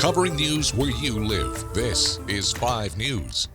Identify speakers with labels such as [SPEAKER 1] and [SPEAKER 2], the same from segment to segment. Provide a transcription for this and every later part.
[SPEAKER 1] covering news where you live. This is 5 News.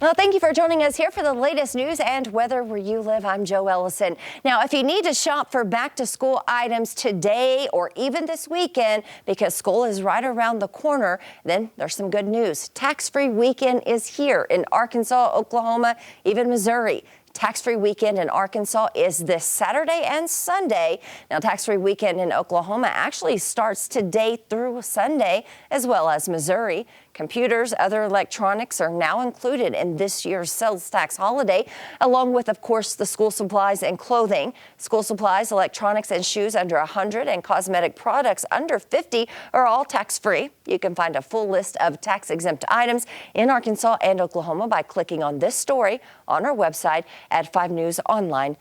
[SPEAKER 2] Well, thank you for joining us here for the latest news and weather where you live. I'm Joe Ellison. Now, if you need to shop for back-to-school items today or even this weekend because school is right around the corner, then there's some good news. Tax-free weekend is here in Arkansas, Oklahoma, even Missouri. Tax-free weekend in Arkansas is this Saturday and Sunday. Now, tax-free weekend in Oklahoma actually starts today through Sunday, as well as Missouri. Computers, other electronics are now included in this year's sales tax holiday, along with, of course, the school supplies and clothing. School supplies, electronics, and shoes under 100 and cosmetic products under 50 are all tax-free. You can find a full list of tax-exempt items in Arkansas and Oklahoma by clicking on this story on our website at 5newsonline.com.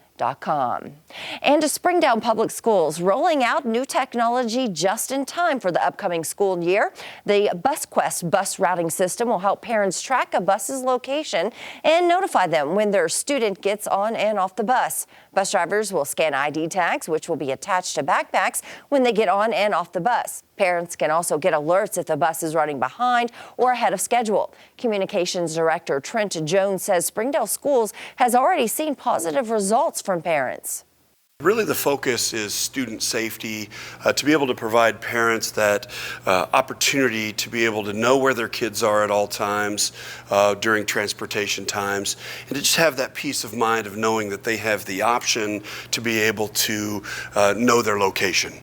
[SPEAKER 2] And to Springdale Public Schools, rolling out new technology just in time for the upcoming school year. The BusQuest bus routing system will help parents track a bus's location and notify them when their student gets on and off the bus. Bus drivers will scan ID tags, which will be attached to backpacks when they get on and off the bus. Parents can also get alerts if the bus is running behind or ahead of schedule. Communications Director Trent Jones says Springdale Schools has already seen positive results from parents.
[SPEAKER 3] Really, the focus is student safety, to be able to provide parents that opportunity to be able to know where their kids are at all times during transportation times, and to just have that peace of mind of knowing that they have the option to be able to know their location.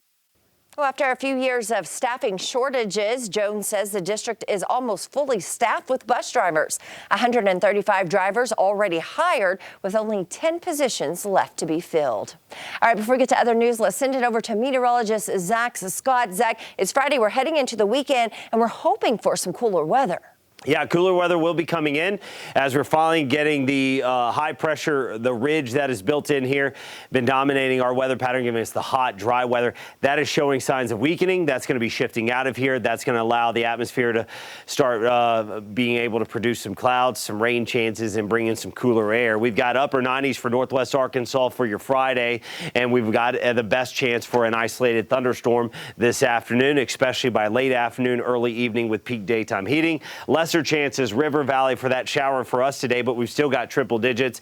[SPEAKER 2] Well, after a few years of staffing shortages, Jones says the district is almost fully staffed with bus drivers. 135 drivers already hired, with only 10 positions left to be filled. All right, before we get to other news, let's send it over to meteorologist Zach Scott. Zach, it's Friday. We're heading into the weekend, and we're hoping for some cooler weather.
[SPEAKER 4] Yeah, cooler weather will be coming in as we're finally getting the high pressure, the ridge that is built in here, been dominating our weather pattern, giving us the hot, dry weather. That is showing signs of weakening. That's going to be shifting out of here. That's going to allow the atmosphere to start being able to produce some clouds, some rain chances, and bring in some cooler air. We've got upper 90s for northwest Arkansas for your Friday, and we've got the best chance for an isolated thunderstorm this afternoon, especially by late afternoon, early evening with peak daytime heating. Lesser chances River Valley for that shower for us today, but we've still got triple digits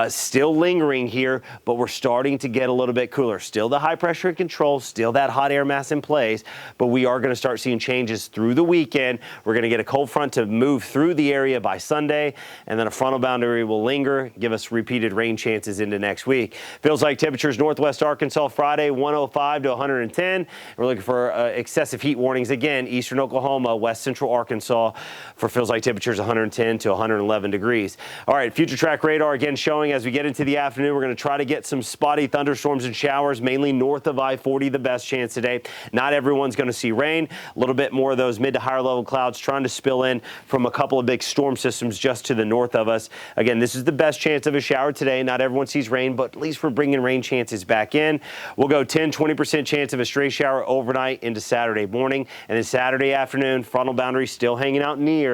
[SPEAKER 4] still lingering here, but we're starting to get a little bit cooler. Still the high pressure in control, still that hot air mass in place, but we are going to start seeing changes through the weekend. We're going to get a cold front to move through the area by Sunday, and then a frontal boundary will linger, give us repeated rain chances into next week. Feels like temperatures northwest Arkansas Friday 105 to 110. We're looking for excessive heat warnings again, eastern Oklahoma, west central Arkansas for feels like temperatures 110 to 111 degrees. All right, future track radar again showing as we get into the afternoon, we're going to try to get some spotty thunderstorms and showers, mainly north of I-40, the best chance today. Not everyone's going to see rain. A little bit more of those mid to higher level clouds trying to spill in from a couple of big storm systems just to the north of us. Again, this is the best chance of a shower today. Not everyone sees rain, but at least we're bringing rain chances back in. We'll go 10-20% chance of a stray shower overnight into Saturday morning, and then Saturday afternoon, frontal boundary still hanging out near.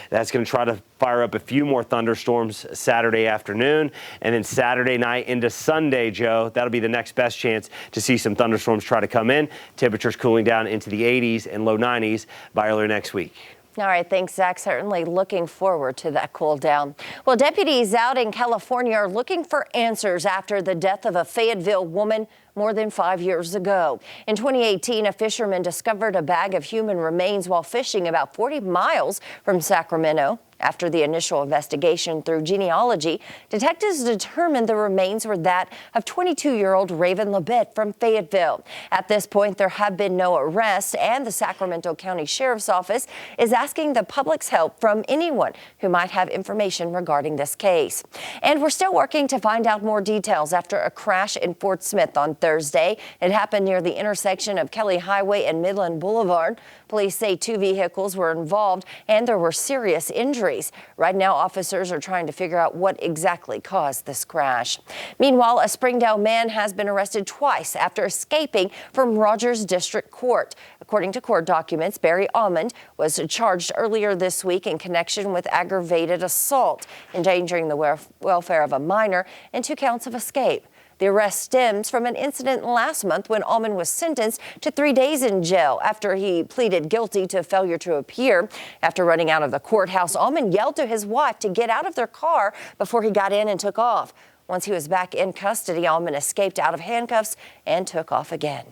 [SPEAKER 4] That's going to try to fire up a few more thunderstorms Saturday afternoon, and then Saturday night into Sunday, Joe, that'll be the next best chance to see some thunderstorms try to come in. Temperatures cooling down into the 80s and low 90s by early next week.
[SPEAKER 2] All right, thanks, Zach. Certainly looking forward to that cool down. Well, deputies out in California are looking for answers after the death of a Fayetteville woman more than 5 years ago. In 2018, a fisherman discovered a bag of human remains while fishing about 40 miles from Sacramento. After the initial investigation through genealogy, detectives determined the remains were that of 22-year-old Raven Labette from Fayetteville. At this point, there have been no arrests, and the Sacramento County Sheriff's Office is asking the public's help from anyone who might have information regarding this case. And we're still working to find out more details after a crash in Fort Smith on Thursday. It happened near the intersection of Kelly Highway and Midland Boulevard. Police say 2 vehicles were involved and there were serious injuries. Right now, officers are trying to figure out what exactly caused this crash. Meanwhile, a Springdale man has been arrested twice after escaping from Rogers District Court. According to court documents, Barry Almond was charged earlier this week in connection with aggravated assault, endangering the welfare of a minor, and 2 counts of escape. The arrest stems from an incident last month when Allman was sentenced to 3 days in jail after he pleaded guilty to failure to appear. After running out of the courthouse, Allman yelled to his wife to get out of their car before he got in and took off. Once he was back in custody, Allman escaped out of handcuffs and took off again.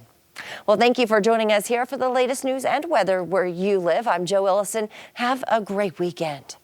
[SPEAKER 2] Well, thank you for joining us here for the latest news and weather where you live. I'm Jo Ellison. Have a great weekend.